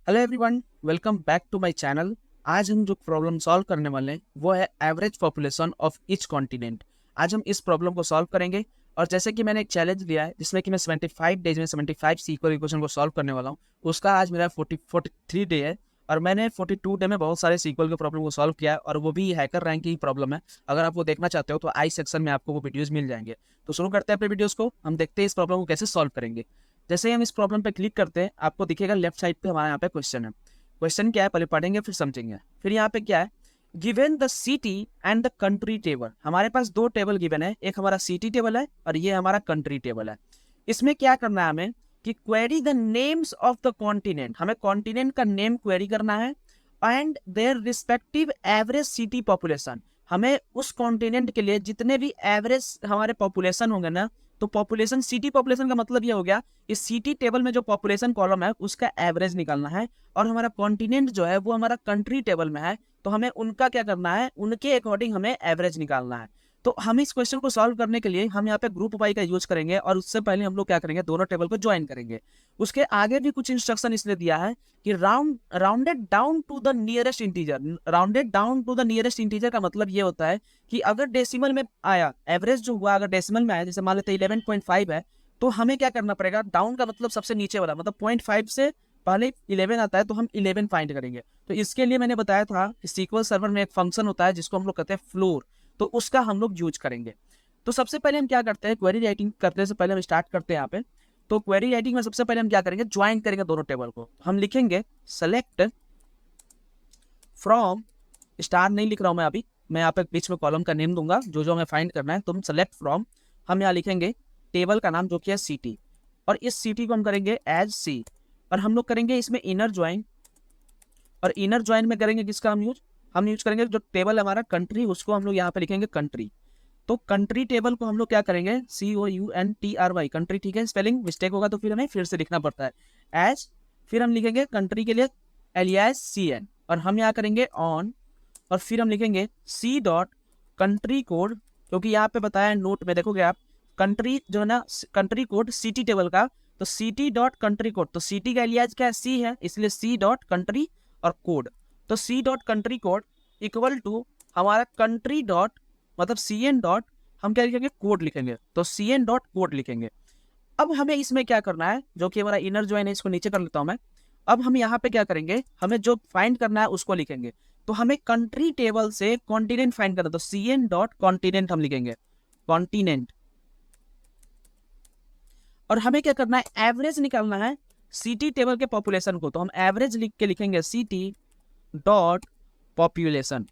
Hello everyone, welcome back to my channel. आज हम जो प्रॉब्लम सॉल्व करने वाले हैं वो है average population of each continent. आज हम इस प्रॉब्लम को सॉल्व करेंगे और जैसे कि मैंने एक चैलेंज लिया है जिसमें कि मैं 75 डेज में 75 सीक्वल इक्वेशन को सॉल्व करने वाला हूँ। उसका आज मेरा 43 डे है और मैंने 42 डे में बहुत सारे सीक्वल के प्रॉब्लम को सॉल्व किया है और वो भी हैकर रैंक की प्रॉब्लम है। अगर आप वो देखना चाहते हो तो आई सेक्शन में आपको वो वीडियोज़ मिल जाएंगे। तो शुरू करते हैं अपने वीडियोज़ को। हम देखते हैं इस प्रॉब्लम को कैसे सॉल्व करेंगे। जैसे ही हम इस प्रॉब्लम पे क्लिक करते हैं आपको दिखेगा लेफ्ट साइड पे हमारे यहाँ पे क्वेश्चन है। क्वेश्चन क्या है पहले पढ़ेंगे फिर समझेंगे। फिर यहाँ पे क्या है, given the city and the country table. हमारे पास दो टेबल गिवन है, एक हमारा सिटी टेबल है और ये हमारा कंट्री टेबल है। इसमें क्या करना है हमें कि query the names of the continent. हमें कॉन्टिनेंट का नेम क्वेरी करना है and their respective average city population. हमें उस कॉन्टिनेंट के लिए जितने भी एवरेज हमारे पॉपुलेशन होंगे ना, तो पॉपुलेशन सिटी पॉपुलेशन का मतलब ये हो गया इस सिटी टेबल में जो पॉपुलेशन कॉलम है उसका एवरेज निकालना है। और हमारा कॉन्टिनेंट जो है वो हमारा कंट्री टेबल में है, तो हमें उनका क्या करना है, उनके अकॉर्डिंग हमें एवरेज निकालना है। तो हम इस क्वेश्चन को सॉल्व करने के लिए हम यहाँ पे ग्रुप बाई का यूज करेंगे और उससे पहले हम लोग क्या करेंगे, दोनों टेबल को ज्वाइन करेंगे। उसके आगे भी कुछ इंस्ट्रक्शन इसलिए दिया है कि rounded down to the nearest integer. Rounded down to the nearest integer का मतलब ये होता है कि अगर डेसिमल में आया, एवरेज जो हुआ अगर डेसिमल में आया, जैसे मान लेते 11.5 है, तो हमें क्या करना पड़ेगा, डाउन का मतलब सबसे नीचे वाला, मतलब 0.5 से पहले 11 आता है तो हम 11 फाइंड करेंगे। तो इसके लिए मैंने बताया था कि सीक्वल सर्वर में एक फंक्शन होता है जिसको हम लोग कहते हैं फ्लोर, तो उसका हम लोग यूज करेंगे। तो सबसे पहले हम क्या करते हैं, क्वेरी राइटिंग करने से पहले हम स्टार्ट करते हैं यहाँ पे। तो क्वेरी राइटिंग में सबसे पहले हम क्या करेंगे, ज्वाइन करेंगे दोनों टेबल को। हम लिखेंगे सेलेक्ट फ्रॉम, स्टार नहीं लिख रहा हूं मैं अभी, मैं यहाँ पे बीच में कॉलम का नेम दूंगा जो जो हमें फाइंड करना है। तो हम सेलेक्ट फ्रॉम, हम यहाँ लिखेंगे टेबल का नाम जो कि है सिटी, और इस सिटी को हम करेंगे एज सी। और हम लोग करेंगे इसमें इनर ज्वाइन, और इनर ज्वाइन में करेंगे किसका हम यूज करेंगे जो टेबल है हमारा कंट्री, उसको हम लोग यहाँ पे लिखेंगे कंट्री। तो कंट्री टेबल को हम लोग क्या करेंगे, COUNTRY कंट्री, ठीक है। स्पेलिंग मिस्टेक होगा तो फिर हमें फिर से लिखना पड़ता है एज। फिर हम लिखेंगे कंट्री के लिए एलियास CN, और हम यहाँ करेंगे ऑन, और फिर हम लिखेंगे C डॉट कंट्री कोड, क्योंकि यहाँ पे बताया नोट में देखोगे आप, कंट्री जो है ना कंट्री कोड सिटी टेबल का, तो सिटी डॉट कंट्री कोड, तो सिटी का एलियाज क्या है, C है, इसलिए C डॉट कंट्री और कोड। तो C dot country code equal to हमारा कंट्री डॉट मतलब CN डॉट, हम क्या लिखेंगे, कोड लिखेंगे, तो CN डॉट कोड लिखेंगे। अब हमें इसमें क्या करना है, जो कि हमारा इनर ज्वाइन है, इसको नीचे कर लेता हूं मैं। अब हम यहाँ पे क्या करेंगे, हमें जो फाइंड करना है उसको लिखेंगे। तो हमें कंट्री टेबल से कॉन्टिनेंट फाइंड करना है, तो CN डॉट कॉन्टिनेंट हम लिखेंगे, कॉन्टिनेंट। और हमें क्या करना है, एवरेज निकालना है सिटी टेबल के पॉपुलेशन को, तो हम एवरेज लिख के लिखेंगे सिटी डॉट पॉपुलेशन।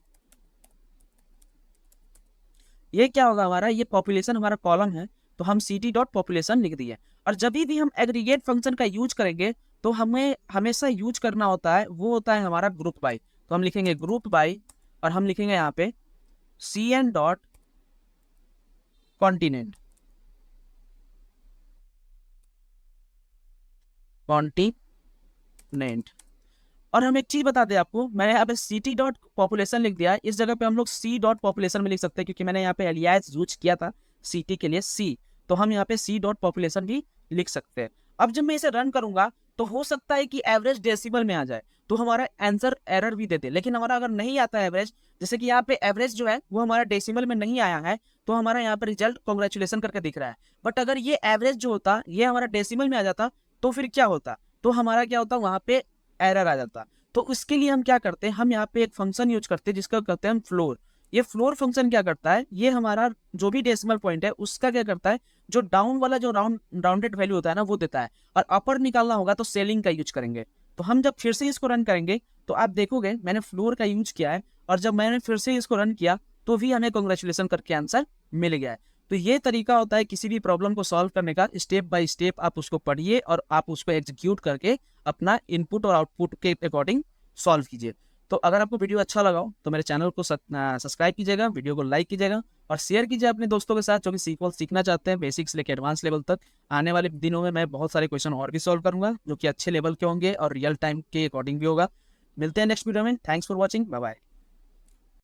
ये क्या होगा हमारा, ये पॉपुलेशन हमारा कॉलम है, तो हम सिटी डॉट पॉपुलेशन लिख दिए। और जब भी हम एग्रीगेट फंक्शन का यूज करेंगे तो हमें हमेशा यूज करना होता है, वो होता है हमारा ग्रुप बाई। तो हम लिखेंगे ग्रुप बाई, और हम लिखेंगे यहाँ पे CN डॉट कॉन्टिनेंट, कॉन्टिनेंट। और हम एक चीज बता दें आपको, मैंने यहाँ पे सिटी डॉट पॉपुलेशन लिख दिया है, इस जगह पे हम लोग C डॉट पॉपुलेशन में लिख सकते हैं, क्योंकि मैंने यहाँ पे एलियास यूज किया था सिटी के लिए C, तो हम यहाँ पे C डॉट पॉपुलेशन भी लिख सकते हैं। अब जब मैं इसे रन करूंगा तो हो सकता है कि एवरेज डेसिमल में आ जाए, तो हमारा आंसर एरर भी देते, लेकिन हमारा अगर नहीं आता एवरेज, जैसे कि यहाँ पे एवरेज जो है वो हमारा डेसिमल में नहीं आया है, तो हमारा यहाँ पे रिजल्ट कॉन्ग्रेचुलेसन करके दिख रहा है। बट अगर ये एवरेज जो होता ये हमारा डेसिमल में आ जाता तो फिर क्या होता, तो हमारा क्या होता, वहां पे एरर आ जाता। तो उसके लिए हम क्या करते हैं, हम यहाँ पे एक फंक्शन यूज करते हैं जिसका कहते हैं हम फ्लोर। ये फ्लोर फंक्शन क्या करता है, ये हमारा जो भी डेसिमल पॉइंट है उसका क्या करता है, जो डाउन वाला जो राउंडेड वैल्यू होता है ना वो देता है, और अपर निकालना होगा तो सेलिंग का यूज करेंगे। तो हम जब फिर से इसको रन करेंगे तो आप देखोगे मैंने फ्लोर का यूज किया है, और जब मैंने फिर से इसको रन किया तो भी हमें कॉन्ग्रेचुलेसन करके आंसर मिल गया है। तो ये तरीका होता है किसी भी प्रॉब्लम को सॉल्व करने का, स्टेप बाय स्टेप आप उसको पढ़िए और आप उसको एग्जीक्यूट करके अपना इनपुट और आउटपुट के अकॉर्डिंग सॉल्व कीजिए। तो अगर आपको वीडियो अच्छा लगा हो तो मेरे चैनल को सब्सक्राइब कीजिएगा, वीडियो को लाइक कीजिएगा और शेयर कीजिए अपने दोस्तों के साथ जो कि सीक्वल सीखना चाहते हैं, बेसिक्स लेके एडवांस लेवल तक। आने वाले दिनों में मैं बहुत सारे क्वेश्चन और भी सॉल्व करूंगा जो कि अच्छे लेवल के होंगे और रियल टाइम के अकॉर्डिंग भी होगा। मिलते हैं नेक्स्ट वीडियो में। Thanks for watching, bye bye.